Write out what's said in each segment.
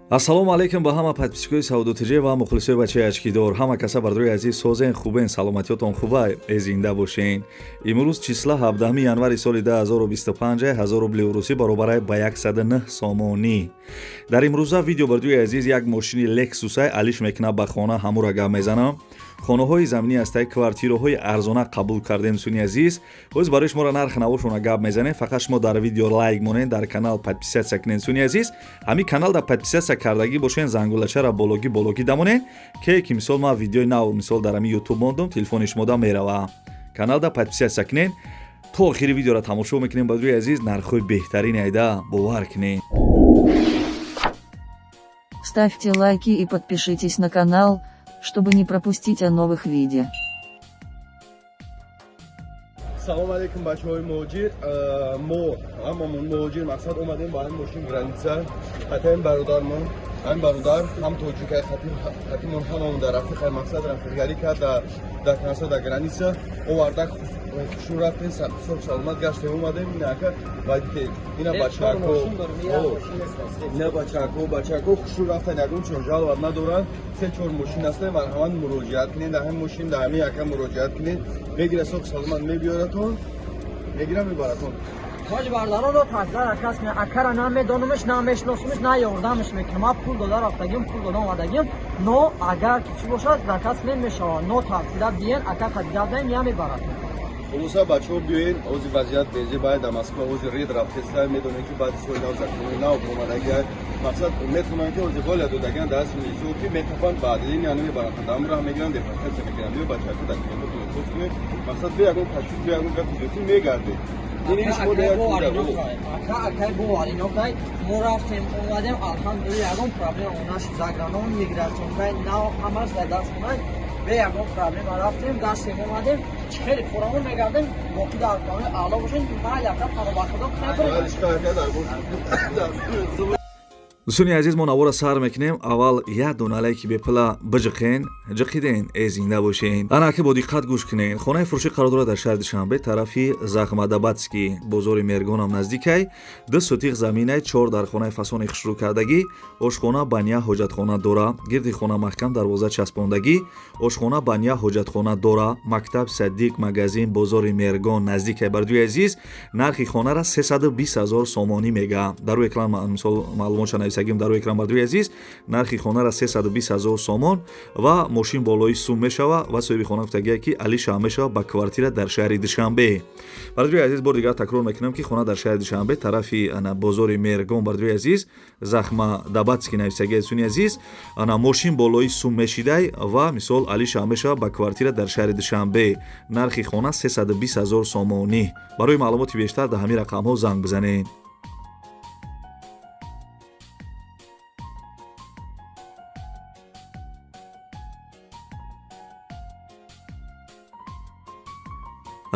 ассалому алайкум ба ҳама подписчикои саудотиҷе ва мухлисои бачаи очкидор. Ҳама каса бардои азиз созен хубен, саломатиётон хуба, зинда бошен. Имрӯз числа 17 январи соли 2025 1000 рубли урусӣ баробар ба 109 сомонӣ. дар имрӯза видео бардои азиз як мошини лексусай алиш мекуна ба хона ҳамура гап мезанам. хонаҳои заминӣ ҳастай квартираҳои арзона қабул кардем суни азиз. боз барои шуморо нарх навошона гап мезанем. фақат шумо дар видео лайк монен, дар канал подписатсия кунен суни азиз. ҳамин канал да подписатсия кардагӣ бошен, зангулачара бологӣ дамонен ке ки мисол ман видеои нав мисол дар ҳамин ютуб мондам, телефони шумо да мерава. канал да подписатсия кунен. то охири видеоро тамошо мекунем бардои азиз, нархҳои беҳтарини айда бовар кунен. Ставьте лайки и подпишитесь на канал, чтобы не пропустить о новых видео. Салом алейкум бачаҳои муҳоҷир. мо муҳоҷир мақсад омадем ба ҳамин мошин граница. Хатаин бародармон, ҳамин бародар ҳам тоҷикай хатимон ҳамамон дар Африқаи мақсад рафтигарӣ кард дар канаса дар граница. оварда хушрӯ рафтем, соҳ саломат гаштем омадем. Инака вайдите ина бачаҳко хушрӯ рафтан ягон чорҷалвар надоранд. 3-4 мошин ҳастанд. марҳамат муроҷиат кунед, дар ҳамин мошин дар ҳамин яка муроҷиат кунед. мегира соҳ саломат мебиёратон, мегира мебаратон. Ҳоҷ бардаронро таъзира кас ме акара намедонумш, намешносумш, на ёрдамш мекунам. Ма пул дода рафтагим, пул дода омадагим. Но агар ки чӣ бошад, заказ мешавад. Но тавсила биен, ака қадгадаем я мебаратон. Хулоса бачаҳо биёед, ҳозир вазъият безе баъд дар Москва ҳозир ред рафтеста, медонем ки баъди соли нав закони нав омадаги мақсад метавонанд ки ҳозир ҳоля додагиан дар асли исоки метафанд баъд линия намебаратанд. амра мегиранд депортатсия мекунанд. биё бачаҳко дар киёмот мехост кунед. мақсад биё ягон ташвиқ, биё ягон гапи зиёдӣ мегардед. Акай боваринокай мо рафтем омадем, алҳамдулилла ягон проблема наши загранон миграциёнкай нав ҳамаш дар дастмонай бе ягон проблема рафтем, гаштем омадем, хеле фурамон мегардем, боқӣ дар камаи аъло бошен, майл яка панобахудо кунед. дӯстони азиз, мо навора сар мекунем. аввал як дона лайки бепила биҷиқен, ҷиқиден, зинда бошен. ана ки бо диққат гӯш кунен. хонаи фурӯшӣ қарор дорад дар шаҳри Душанбе, тарафи Захмадабадский, бозори Мергонам наздикай. 2 сотиқ заминай, 4 дар хонаи фасони хушрӯкардагӣ, ошхона, баня, ҳоҷатхона дора. гирди хона маҳкам дарвоза часпондагӣ, ошхона, баня, ҳоҷатхона дора. мактаб, саддиқ, магазин, бозори Мергон наздикай. бардои азиз, нархи хонара 320 000 сомонӣ мега. дар рӯи экран мисол маълумотша нависагим дар рӯи экран. бардои азиз, нархи хонара 320 000 сомон ва мошин болои сум мешава ва соҳиби хона гуфтагие ки алиша мешава ба квартира дар шаҳри Душанбе. бардои азиз, бор дигар такрор мекунам ки хона дар шаҳри Душанбе, тарафи бозори Мергон. бардои азиз, Захмадабадский нависагие суни азиз, мошин болои сум мешидай ва мисол алиша мешава ба квартира дар шаҳри Душанбе. нархи хона 320 000 сомонӣ. барои маълумоти бештар дар ҳамин рақамҳо занг бизанед.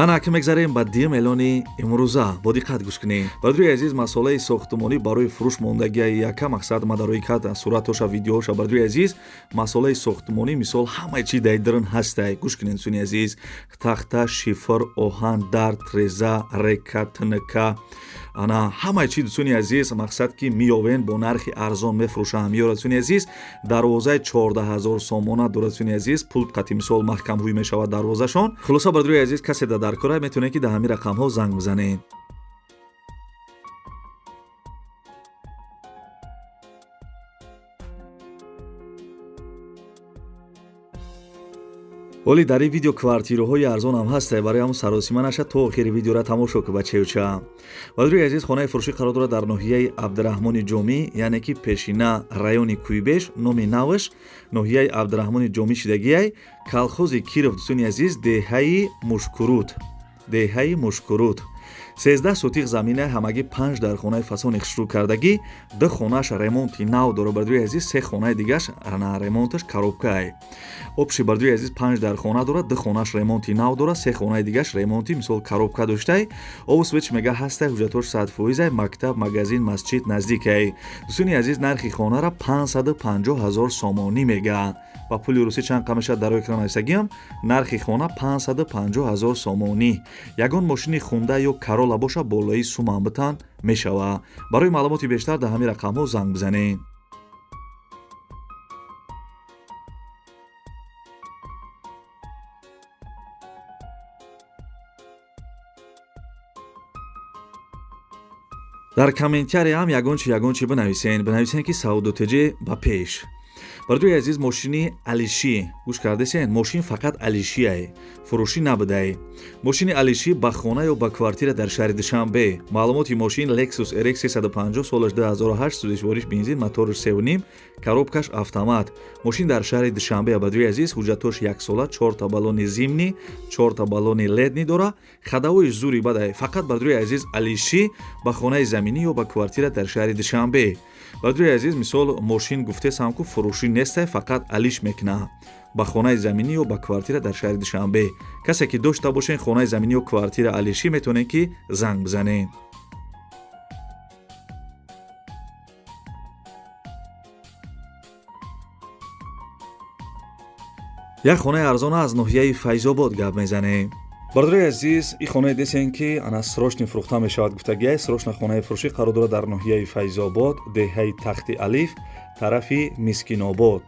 ана ки мегзарем ба дим эълони имрӯза, бо диққат гӯш кунед. бардои азиз, масъолаи сохтмонӣ барои фурӯш мондагияи яка мақсад мадарои кад суратоша видеоша. бардои азиз, масъолаи сохтмонӣ мисол ҳамаи чи дайдирн ҳастай. гӯш кунед суни азиз. тахта, шифр, оҳан, дард, реза, река, тнк, ҳамаи чи дӯстони азиз, мақсад ки миёвен бо нархи арзон мефурӯшанд. миёрад суни азиз, дарвозаи 14 000 сомона дорад суни азиз. пул қати мисол маҳкамҳӯй мешавад дарвозашон. хулоса бардои азиз, касе дар кора метавонед ки дар ҳамин рақамҳо занг бизанед. оли дар ин видео квартираҳои арзон ҳам ҳастай. барои ҳамон саросима наша то охири видеоро тамошо ку бачаюча. бардои азиз, хонаи фурӯшӣ қарор дорад дар ноҳияи Абдураҳмони Ҷомӣ, яъне ки пешина райони Кӯйбеш. номи навш ноҳияи Абдураҳмони Ҷомӣ шидагияй, калхози Киров. дӯстони азиз, деҳаи Мушкурут. 13 сотиқ замина, ҳамагӣ 5 дар хонаи фасони хушрӯкардагӣ. 2 хонаш ремонти нав дорад. бардои азиз, 3 хонаи дигаш ремонташ коробкаи обши. бардои азиз, 5 дар хона дорад, 2 хонаш ремонти нав дорад, 3 хонаи дигаш ремонти мисол коробка доштай. овусвеч мега ҳастай, ҳуҷҷатош 100%, мактаб, магазин, масҷид наздикай. дӯстони азиз, нархи хонара 550 000 сомонӣ мега. ба пули русӣ чанд қа мешавад дар рӯи экран нависагиам. нархи хона 550 000 сомонӣ. ягон мошини хунда ё Corolla боша болои суман битан мешава. барои маълумоти бештар дар ҳамин рақамҳо занг бизанед. дар комментаре ҳам ягон чи бинависен ки саудотиҷи ба пеш. Бардои азиз, мошини алиши гӯш кардесен, мошин фақат алишие, фурӯшӣ набудай. Мошини алиши ба хона ё ба квартира дар шаҳри Душанбе. Маълумоти мошин Lexus RX 350 солаш 2008, сӯзишвориш бензин, моториш 3.5, коробкаш автомат. Мошин дар шаҳри Душанбе. Бардои азиз, ҳуҷҷатош 1 сола, 4 та баллони зимнӣ, 4 та баллони леднӣ дора, хадаҳои зури бадай. Фақат бардои азиз алиши ба хонаи заминӣ ё ба квартира дар шаҳри Душанбе. Бардои азиз, мисол мошин гуфтесам ку фурӯшӣ нестай, фақат алиш мекуна ба хонаи заминӣ ё ба квартира дар шаҳри Душанбе. Касе ки дошта бошен хонаи заминӣ ё квартира алишӣ, метавонен ки занг бизанен. як хонаи арзон аз ноҳияи Файзобод гап мезанем. Бардои азиз, ин хонае десен ки ана срочно фурӯхта мешавад гуфтагия. Срочно хонаи фурӯшӣ қарор дорад дар ноҳияи Файзобод, деҳаи Тахти Алиф, тарафи Мискинобод.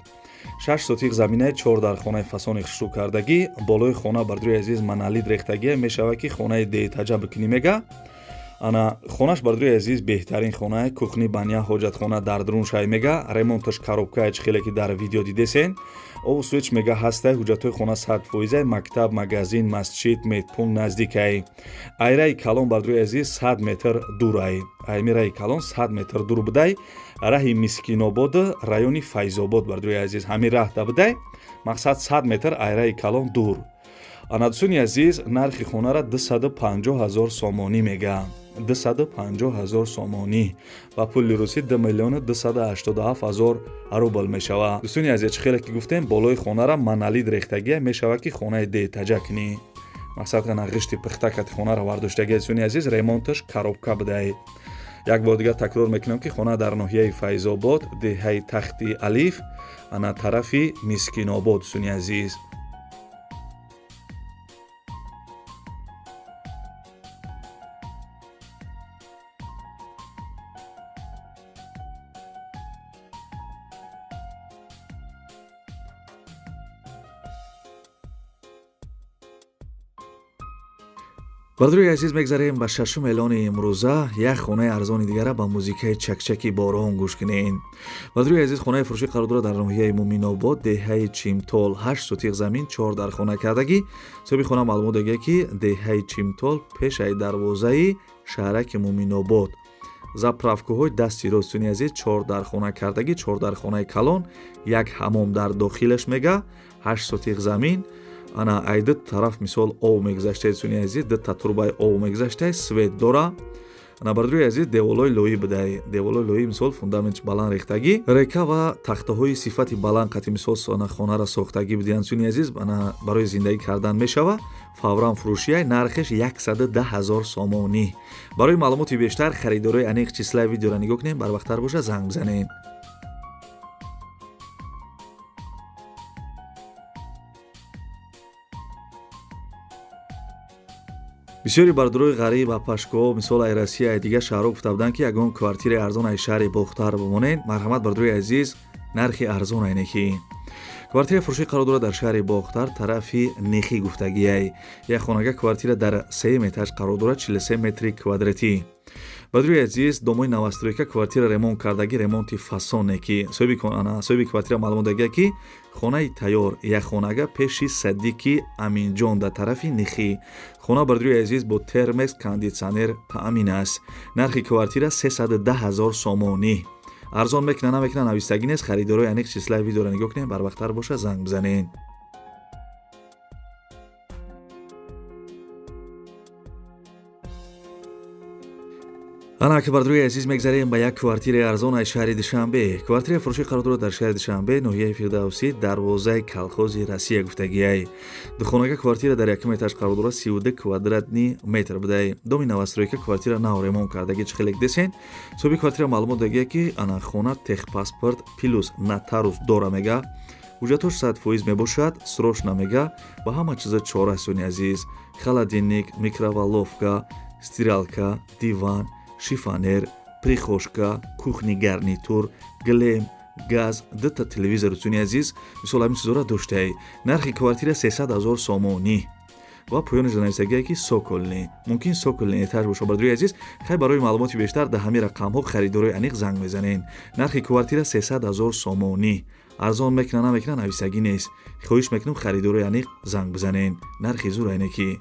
6 сотиқ заминаи 4 дар хонаи фасони хушрӯкардагӣ. Болои хона бардои азиз маналид рехтагия мешавад ки хонаи деҳтаҷа бикунӣ мега. Ана хонаш бардои азиз беҳтарин хонае, кухни, баня, ҳоҷатхона дар друн шай мега. Ремонташ коробкаеч хеле ки дар видео дидесен. Ову суеч мега ҳастай, ҳуҷҷатҳои хона 100%, мактаб, магазин, масҷид, медпункт наздикай. Айраи калон бардои азиз 100 метр дурай. Аймираи калон 100 метр дур будай. Раҳи Мискинобод, райони Файзобод бардои азиз ҳамин раҳ да будай. Мақсад 100 метр айраи калон дур. Ана дӯстони азиз, нархи хонара 250 000 сомонӣ мега. 250 000 сомонӣ ба пули русӣ 2 миллион 287 000 рубл мешавад. дӯстони азиз, хеле ки гуфтем, болои хонара маналид рехтагия мешавад ки хонаи деҳтаҷа кунӣ. мақсад ана ғишти пухтакати хонара вардоштагия. дӯстони азиз, ремонташ коробка будай. як бор дигар такрор мекунам ки хона дар ноҳияи Файзобод, деҳаи Тахти Алиф, ана тарафи Мискинобод. дӯстони азиз, бардои азиз, мегзарем ба шашум эълони имрӯза. як хонаи арзони дигара ба музикаи чакчаки борон гӯш кунед. бардои азиз, хонаи фурӯшӣ қарор дорад дар ноҳияи Муминобод, деҳаи Чимтол, 8 сотиқ замин, 4 дар хона кардагӣ. соҳиби хона маълумот додия ки деҳаи Чимтол пешаи дарвозаи шаҳраки Муминобод. заправкаҳои дасти рост. дӯстони азиз, 4 дар хона кардагӣ, 4 дар хонаи калон, як ҳамом дар дохилаш мега, 8 сотиқ замин. ана ай ду тараф мисол ов мегузаштай. дӯстони азиз, ду та турбаи ов мегузаштай, свет дора. ана бардои азиз, деволои лоӣ будай. деволои лоӣ мисол фундаментиш баланд рехтагӣ, река ва тахтаҳои сифати баланд қати мисол ана хонара сохтагӣ будиан. дӯстони азиз, ана барои зиндагӣ кардан мешава. фавран фурӯшия, нархиш 110 000 сомонӣ. барои маълумоти бештар, харидорои аниқ числаи видеоро нигоҳ кунем. барвақттар боша, занг бизанем. бисёри бардорои ғариб ва пашкоҳ, мисол ай Россия, ай дигар шаҳрҳо гуфта буданд ки ягон квартираи арзон ай шаҳри Бохтар бимонед. марҳамат, бардорои азиз, нархи арзон ай нехӣ. квартираи фурӯшӣ қарор дорад дар шаҳри Бохтар, тарафи Нехӣ гуфтагиай. як хонага квартира дар 3 этаж қарор дорад, 43 метри квадратӣ. бардорои азиз, домои навастройка квартира ремонт кардагӣ, ремонти фасон неки. соҳиби квартира маълумот додия ки хонаи тайёр, як хонага пеши Саддиқи Аминҷон дар тарафи Нехӣ. хона бардорои азиз бо термес, кондитсионер таъмин аст. нархи квартира 310 000 сомонӣ. арзон мекуна намекуна навистагӣ нест. харидорои аниқ числаи видеоро нигоҳ кунем. барвақттар боша, занг бизанед. ана ки бардорои азиз, мегзарем ба як квартираи арзон ай шаҳри Душанбе. квартираи фурӯшӣ қарор дорад дар шаҳри Душанбе, ноҳияи Фирдавсӣ, дарвозаи колхози Россия гуфтагиай. духонага квартира дар 1 этаж қарор дорад, 32 квадратни метр будай. доми навастройка квартира нав ремонт кардагӣ. чӣ хелек десен. соҳиби квартира маълумот додия ки ана хона техпаспорт плюс нотариус дора мега. ҳуҷҷатош 100% мебошад, срочно мега. ба ҳама чиза чора. сони азиз, холодильник, микроволновка, стиралка, диван, шифонер, прихожка, кухни гарнитур, глем, газ, 2 телевизор. дӯстони азиз, мисол ҳамин чизора доштаи. нархи квартира 300 000 сомонӣ. ва поёни жанависагие ки соколни мумкин соколни этаж боша. бардуи азиз, хай барои маълумоти бештар дар ҳамин рақамҳо харидорои аниқ занг мезанен. нархи квартира 300 000 сомонӣ. арзон мекуна намекуна нависагӣ нест. хоҳиш мекунам харидорои аниқ занг бизанен. нархи зур айнакӣ.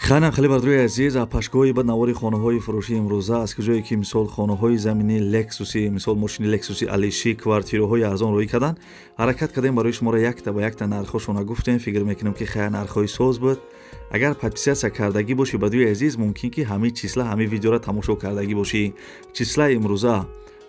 ханам хеле бардуи азиз, пашгоҳи ба навори хонаҳои фурӯшии имрӯза аз куҷое ки мисол хонаҳои замини лексуси, мисол мошини лексуси алиши, квартираҳои арзон рӯй карданд. ҳаракат кардем барои шуморо якта ба якта нархҳошона гуфтем. фикр мекунем ки хай нархҳои соз буд. агар подписатсия кардагӣ бошӣ бардуи азиз, мумкин ки ҳамин числа ҳамин видеоро тамошо кардагӣ бошӣ. числаи имрӯза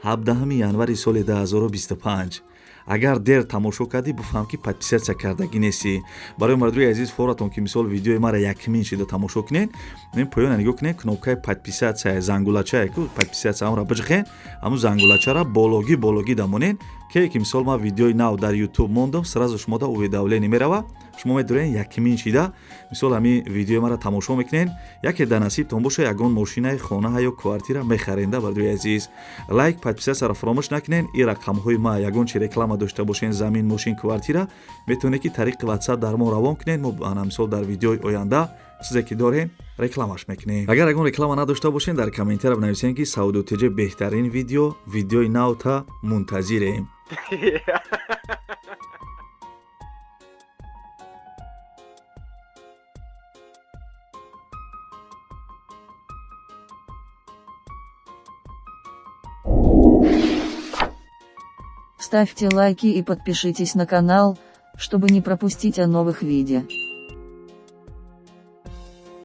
17 январи соли 2025. агар дер тамошо кардӣ буфаҳм ки подписатсия кардагӣ нестӣ. барои мардуи азиз форатон ки мисол видеои маро якмин шида тамошо кунед, ин поёна нигоҳ кунед, кнопкаи подписатсия зангулачае ку подписатсияамро биҷихен, ҳамун зангулачаро бологӣ дамонен, ке ки мисол ман видеои нав дар YouTube мондам, сразу шумода уведомление мерава. шумо медонед якмин шида мисол ҳамин видеои маро тамошо мекунед. яке дар насибтон боша ягон мошинаи хонаҳа ё квартира мехаренда. бардуи азиз, лайк, подписатсияро фаромӯш накунед. ин рақамҳои ма ягон чи реклама дошта бошен, замин, мошин, квартира, метавонед ки тариқи WhatsApp дар мо равон кунед. мо мисол дар видеои оянда чизе ки дорем рекламаш мекунем. агар ягон реклама надошта бошен, дар комментария бинависен ки Саудотиҷа беҳтарин видеои навта мунтазирем. Ставьте лайки и подпишитесь на канал, чтобы не пропустить о новых видео.